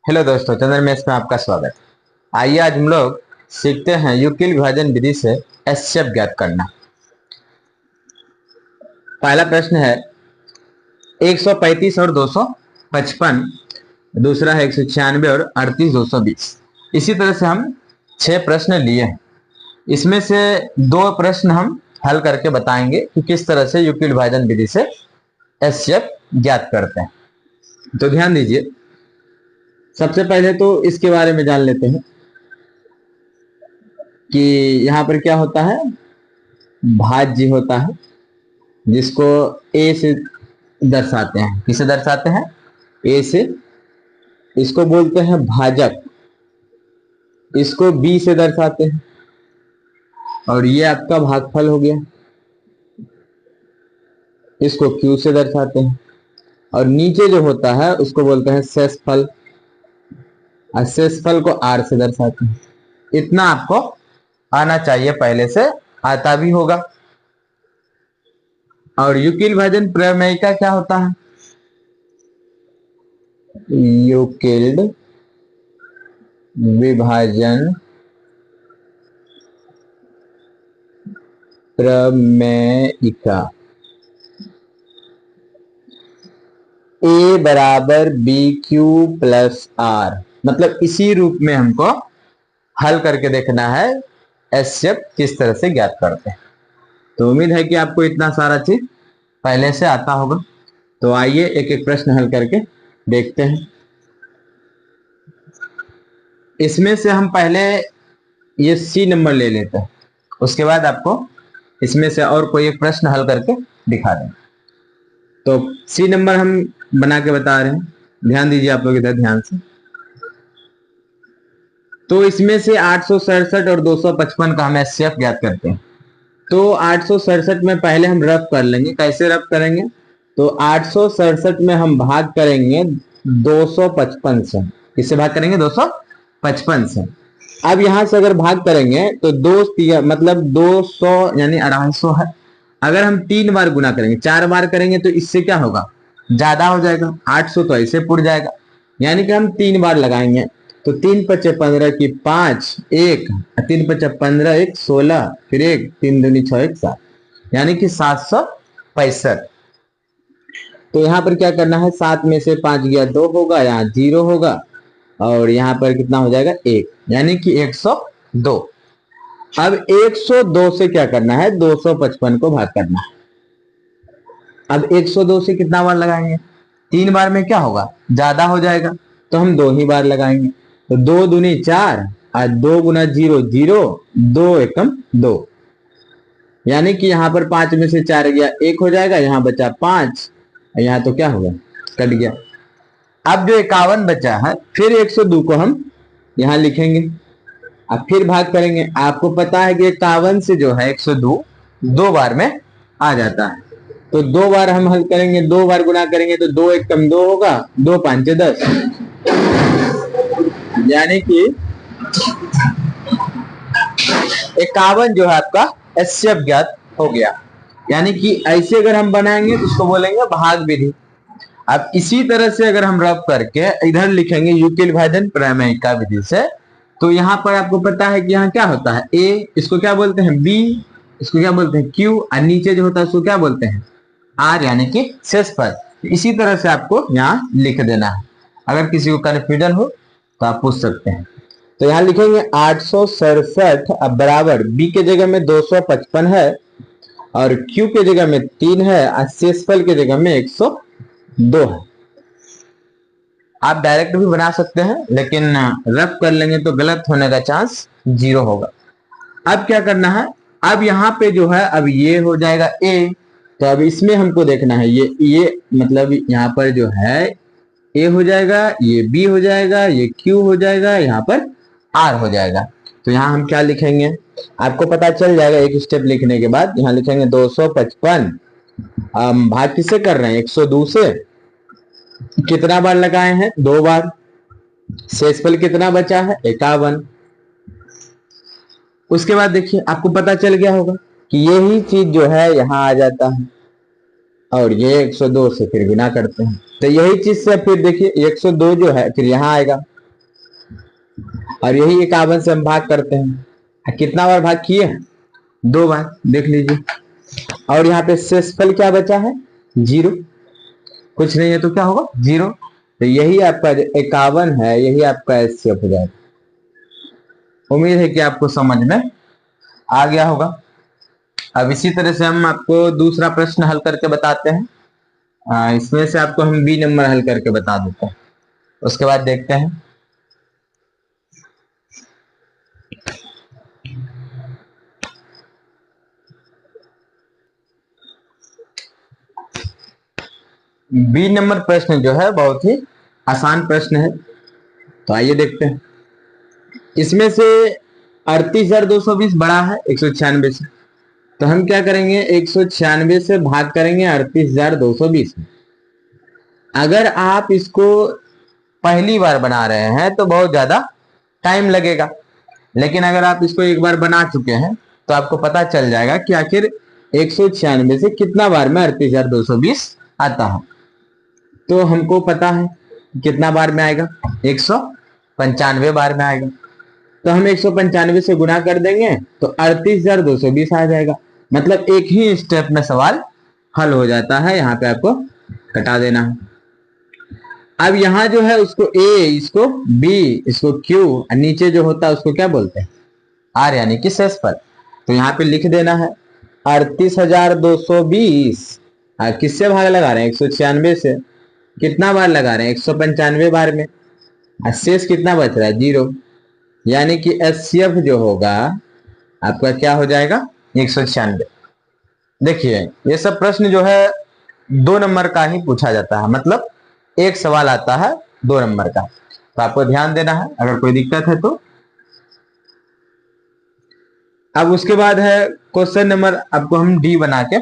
Hello दोस्तों, चंद्र mess में आपका स्वागत। आइए आज हम लोग सीखते हैं यूक्लिड विभाजन विधि से एचसीएफ ज्ञात करना। पहला प्रश्न है 135 और 255, दूसरा है 196 और 38 220। इसी तरह से हम 6 प्रश्न लिए हैं। इसमें से 2 प्रश्न हम हल करके बताएंगे कि किस तरह से यूक्लिड विभाजन विधि से एचसीएफ ज्ञात करते हैं। तो ध्यान दीजिए, सबसे पहले तो इसके बारे में जान लेते हैं कि यहाँ पर क्या होता है। भाज्य होता है जिसको ए से दर्शाते हैं। किसे दर्शाते हैं? ए से। इसको बोलते हैं भाजक, इसको बी से दर्शाते हैं। और ये आपका भागफल हो गया, इसको क्यू से दर्शाते हैं। और नीचे जो होता है उसको बोलते हैं शेषफल, और शेषफल को आर से दर्शाते हैं। इतना आपको आना चाहिए, पहले से आता भी होगा। और यूक्लिड विभाजन प्रमेय का क्या होता है? यूक्लिड विभाजन प्रमेयिका ए बराबर बी क्यू प्लस आर, मतलब इसी रूप में हमको हल करके देखना है एचसीएफ किस तरह से ज्ञात करते हैं। तो उम्मीद है कि आपको इतना सारा चीज पहले से आता होगा। तो आइए एक एक प्रश्न हल करके देखते हैं। इसमें से हम पहले ये सी नंबर ले लेते हैं, उसके बाद आपको इसमें से और कोई एक प्रश्न हल करके दिखा दें। तो सी नंबर हम बना के बता रहे हैं, ध्यान दीजिए आप लोग इधर ध्यान से। तो इसमें से 867 और 255 का हम एचसीएफ ज्ञात करते हैं। तो 867 में पहले हम रफ कर लेंगे। कैसे रफ करेंगे? तो 867 में हम भाग करेंगे 255 से। किससे भाग करेंगे? 255 से। अब यहां से अगर भाग करेंगे तो मतलब 200 यानी 250 है। अगर हम 3 बार गुना करेंगे, 4 बार करेंगे तो इससे क्या होगा? ज्यादा हो जाएगा। 800 तो ऐसे पुट जाएगा, यानी कि हम 3 बार लगाएंगे। तो 3 पचे 15 की 5, 1, 3 पचे 15, 1 16, फिर 1, 3 दूनी 6, 1 7, यानी कि 765। तो यहाँ पर क्या करना है? 7 में से 5 गया 2 होगा, यहाँ 0 होगा, और यहाँ पर कितना हो जाएगा? 1, यानी कि 102। अब 102 से क्या करना है? 255 को भाग करना है। अब 102 से कितना बार लगाएंगे? 3 बार में क्या होगा? ज्यादा हो जाएगा, तो हम 2 ही बार लगाएंगे। तो 2 दूनी 4, और 2 गुना 0 0, 2 एकम 2, यानी कि यहाँ पर 5 में से 4 गया 1 हो जाएगा, यहाँ बचा 5, यहाँ तो क्या होगा? कट गया। अब जो 51 बचा है, फिर 102 को हम यहाँ लिखेंगे, अब फिर भाग करेंगे। आपको पता है कि 51 से जो है 102 2 बार में आ जाता है। तो 2 बार हम हल करेंगे, 2 बार गुना करेंगे तो 2 एकम 2 होगा, 2 5 10, यानी कि 51 जो है आपका एचसीएफ ज्ञात हो गया। यानी कि ऐसे अगर हम बनाएंगे तो इसको बोलेंगे भाग विधि। अब इसी तरह से अगर हम रफ करके इधर लिखेंगे यूक्लिड विभाजन प्रमेयिका विधि से, तो यहाँ पर आपको पता है कि यहाँ क्या होता है? ए, इसको क्या बोलते हैं? बी, इसको क्या बोलते हैं? क्यू, और नीचे जो होता है उसको क्या बोलते हैं? आर, यानी कि शेषफल। इसी तरह से आपको यहाँ लिख देना है। अगर किसी को कन्फ्यूजन हो तो आप पूछ सकते हैं। तो यहाँ लिखेंगे 867 अब बराबर बी के जगह में 255 है, और क्यू के जगह में 3 है, और शेषफल के जगह में 102 है। आप डायरेक्ट भी बना सकते हैं, लेकिन रफ कर लेंगे तो गलत होने का चांस 0 होगा। अब क्या करना है? अब यहाँ पे जो है, अब ये हो जाएगा ए, तो अब इसमें हमको देखना है ये मतलब यहाँ पर जो है ए हो जाएगा, ये बी हो जाएगा, ये क्यू हो जाएगा, यहाँ पर आर हो जाएगा। तो यहाँ हम क्या लिखेंगे? आपको पता चल जाएगा एक स्टेप लिखने के बाद। यहाँ लिखेंगे 255, हम भाग किससे कर रहे हैं? 102 से। कितना बार लगाए हैं? 2 बार। शेषफल कितना बचा है? 51। उसके बाद देखिए, आपको पता चल गया होगा कि यही चीज जो है यहाँ आ जाता है, और ये 102 से फिर गुना करते हैं। तो यही चीज से फिर देखिए 102 जो है फिर यहाँ आएगा, और यही 51 से हम भाग करते हैं। कितना बार भाग किए? 2 बार, देख लीजिए। और यहाँ पे शेषफल क्या बचा है? 0, कुछ नहीं है तो क्या होगा? 0। तो यही आपका 51 है, यही आपका एचसीएफ हो जाएगा। उम्मीद है कि आपको समझ में आ गया होगा। अब इसी तरह से हम आपको दूसरा प्रश्न हल करके बताते हैं। इसमें से आपको हम बी नंबर हल करके बता देते हैं, उसके बाद देखते हैं। बी नंबर प्रश्न जो है बहुत ही आसान प्रश्न है, तो आइए देखते हैं। इसमें से 38,220 बड़ा है 196 से, तो हम क्या करेंगे? 196 से भाग करेंगे 38,220 में। अगर आप इसको पहली बार बना रहे हैं तो बहुत ज्यादा टाइम लगेगा, लेकिन अगर आप इसको एक बार बना चुके हैं तो आपको पता चल जाएगा कि आखिर 196 से कितना बार में 38,220 आता है। तो हमको पता है कितना बार में आएगा, 195 बार में आएगा। तो हम 195 से गुना कर देंगे तो 38,220 आ जाएगा। मतलब एक ही स्टेप में सवाल हल हो जाता है। यहाँ पे आपको कटा देना है। अब यहाँ जो है उसको ए, इसको बी, इसको क्यू, और नीचे जो होता है उसको क्या बोलते हैं? आर, यानी कि शेषफल। तो यहाँ पे लिख देना है 38,220। किससे भाग लगा रहे हैं? 196 से। कितना बार लगा रहे हैं? 195 बार में। शेष कितना बच रहा है? 0। यानी कि एचसीएफ जो होगा आपका क्या हो जाएगा? 196। देखिए ये सब प्रश्न जो है 2 नंबर का ही पूछा जाता है, मतलब एक सवाल आता है 2 नंबर का, तो आपको ध्यान देना है अगर कोई दिक्कत है तो। अब उसके बाद है क्वेश्चन नंबर, आपको हम डी बना के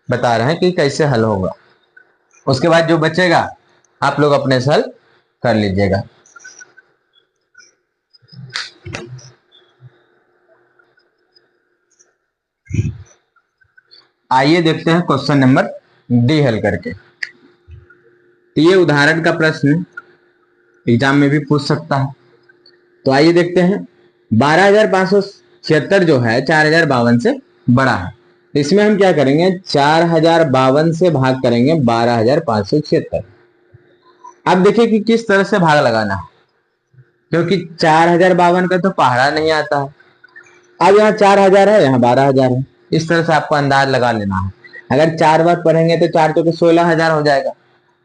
बता रहे हैं कि कैसे हल होगा। उसके बाद जो बचेगा आप लोग अपने से हल कर लीजिएगा। आइए देखते हैं क्वेश्चन नंबर डी हल करके। तो ये उदाहरण का प्रश्न एग्जाम में भी पूछ सकता है। तो आइए देखते हैं। 12,576 जो है 4,052 से बड़ा है। इसमें हम क्या करेंगे? 4,052 से भाग करेंगे 12,576। अब देखिए कि किस तरह से भाग लगाना है, क्योंकि 4,052 का तो पहाड़ा नहीं आता है। अब यहाँ 4,000 है, यहाँ 12,000 है। इस तरह से आपको अंदाज लगा लेना है। अगर 4 बार पढ़ेंगे तो 4 चौके 16,000 हो जाएगा।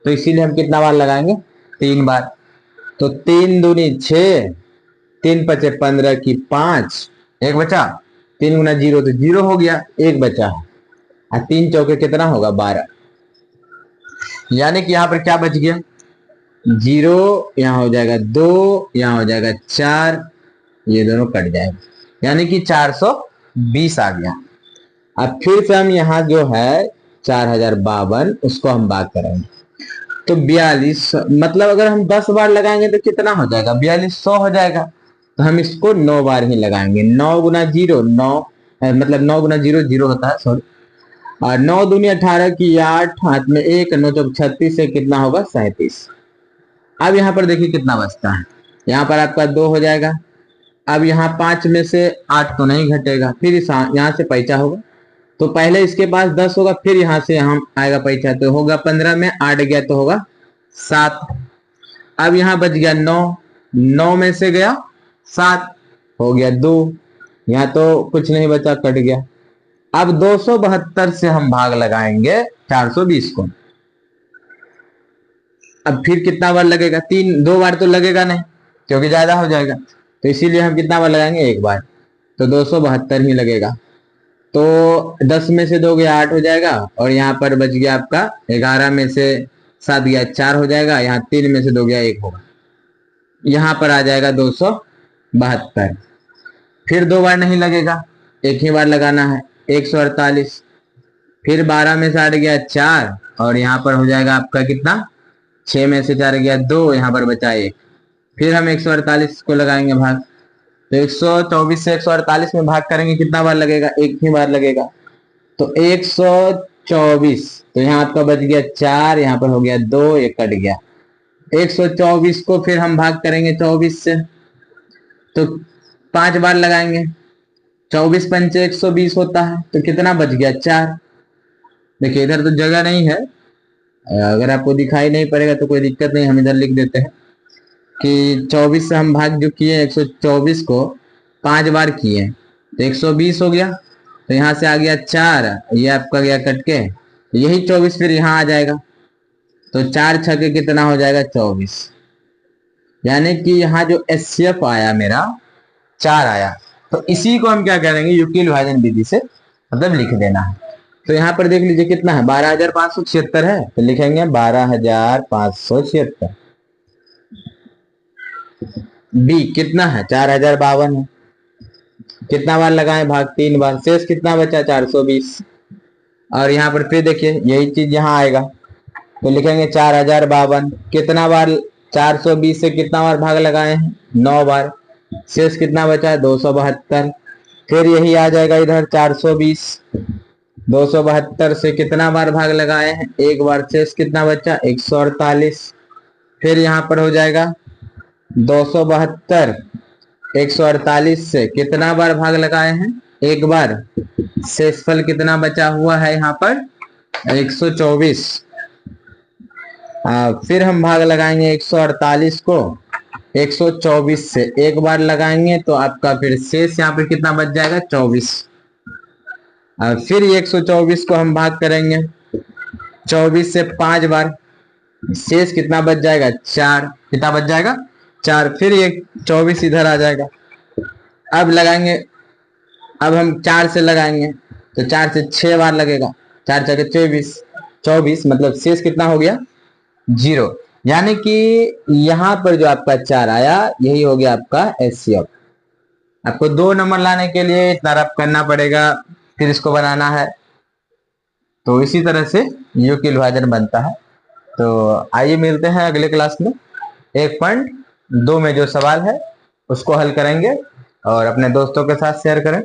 तो इसीलिए हम कितना बार लगाएंगे? 3 बार। तो 3 दूनी 6, 3 पचे 15 की 5, एक बचा। 3 गुना 0 तो 0 हो गया, एक बचा है। और 3 चौके कितना होगा? 12। यानी कि यहाँ पर क्या बच गया? 0, यहाँ हो जाएगा 2, यहाँ हो जाएगा 4, ये दोनों कट जाएगा, यानी कि 420 आ गया। अब फिर से हम यहाँ जो है 4,052 उसको हम बात करेंगे तो 42, मतलब अगर हम 10 बार लगाएंगे तो कितना हो जाएगा? 4200 हो जाएगा। तो हम इसको 9 बार ही लगाएंगे। 9 गुना 0 9, मतलब 9 गुना 0 0 होता है, सॉरी। और 9 दूनी 18 की 8, हाथ में 1, 9 चौक 36 से कितना होगा? 37। अब यहाँ पर देखिए कितना बचता है। यहाँ पर आपका 2 हो जाएगा। अब यहाँ 5 में से 8 तो नहीं घटेगा, फिर यहाँ से पैसा होगा तो पहले इसके पास 10 होगा, फिर यहाँ से यहाँ आएगा पैसा, तो होगा 15 में 8 गया तो होगा 7। अब यहाँ बच गया 9, 9 में से गया 7, हो गया 2, यहाँ तो कुछ नहीं बचा, कट गया। अब 272 से हम भाग लगाएंगे 420 को। अब फिर कितना बार लगेगा? 2 बार तो लगेगा नहीं, क्योंकि ज्यादा हो जाएगा। तो इसीलिए हम कितना बार लगाएंगे? 1 बार। तो 272 ही लगेगा। तो 10 में से 2 गया 8 हो जाएगा, और यहाँ पर बच गया आपका 11 में से 7 गया 4 हो जाएगा, यहाँ 3 में से 2 गया 1 होगा, यहाँ पर आ जाएगा 272। फिर 2 बार नहीं लगेगा, एक ही बार लगाना है, 148। फिर 12 में से 8 गया 4, और यहाँ पर हो जाएगा आपका कितना? 6 में से 4 गया 2, यहाँ पर बचा 1। फिर हम 148 को लगाएंगे भाग, तो 124 से 148 में भाग करेंगे, कितना बार लगेगा? एक ही बार लगेगा। तो 124, तो यहाँ आपका बच गया 4, यहाँ पर हो गया 2, एक कट गया। 124 को फिर हम भाग करेंगे 24 से, तो 5 बार लगाएंगे, 24 पंचे 120 होता है, तो कितना बच गया 4। देखिए इधर तो जगह नहीं है, अगर आपको दिखाई नहीं पड़ेगा तो कोई दिक्कत नहीं, हम इधर लिख देते हैं कि 24 से हम भाग जो किए 124 को 5 बार किए तो 120 हो गया, तो यहाँ से आ गया 4, ये आपका गया कट के, यही 24 फिर यहाँ आ जाएगा, तो 4 छके कितना हो जाएगा 24। यानी कि यहाँ जो एचसीएफ आया मेरा 4 आया, तो इसी को हम क्या करेंगे यूक्लिड विभाजन विधि से मतलब लिख देना है। तो यहाँ पर देख लीजिए कितना है 12,576 है, तो लिखेंगे 12,576। बी कितना है 4,052 है, कितना बार लगाएं भाग 3 बार, शेष कितना बचा 420। और यहाँ पर फिर देखिए यही चीज यहाँ आएगा, तो लिखेंगे 4,052 कितना बार 420 से कितना बार भाग लगाए हैं 9 बार, शेष कितना बचा है 272। फिर यही आ जाएगा इधर 420, 272 से कितना बार भाग लगाए हैं 1 बार, शेष कितना बचा 148। फिर यहाँ पर हो जाएगा 272 148 से कितना बार भाग लगाए हैं 1 बार, शेषफल कितना बचा हुआ है यहाँ पर 124। फिर हम भाग लगाएंगे 148 को 124 से 1 बार लगाएंगे, तो आपका फिर शेष यहाँ पर कितना बच जाएगा 24। फिर 124 को हम भाग करेंगे 24 से 5 बार, शेष कितना बच जाएगा 4, कितना बच जाएगा 4। फिर ये 24 इधर आ जाएगा, अब लगाएंगे, अब हम 4 से लगाएंगे तो 4 से 6 बार लगेगा, 4 छके 24, 24 मतलब शेष कितना हो गया 0। यानी कि यहाँ पर जो आपका 4 आया यही हो गया आपका एचसीएफ। आपको 2 नंबर लाने के लिए इतना रफ करना पड़ेगा, फिर इसको बनाना है, तो इसी तरह से यूक्लिड विभाजन बनता है। तो आइए मिलते हैं अगले क्लास में, 1.2 में जो सवाल है उसको हल करेंगे और अपने दोस्तों के साथ शेयर करें।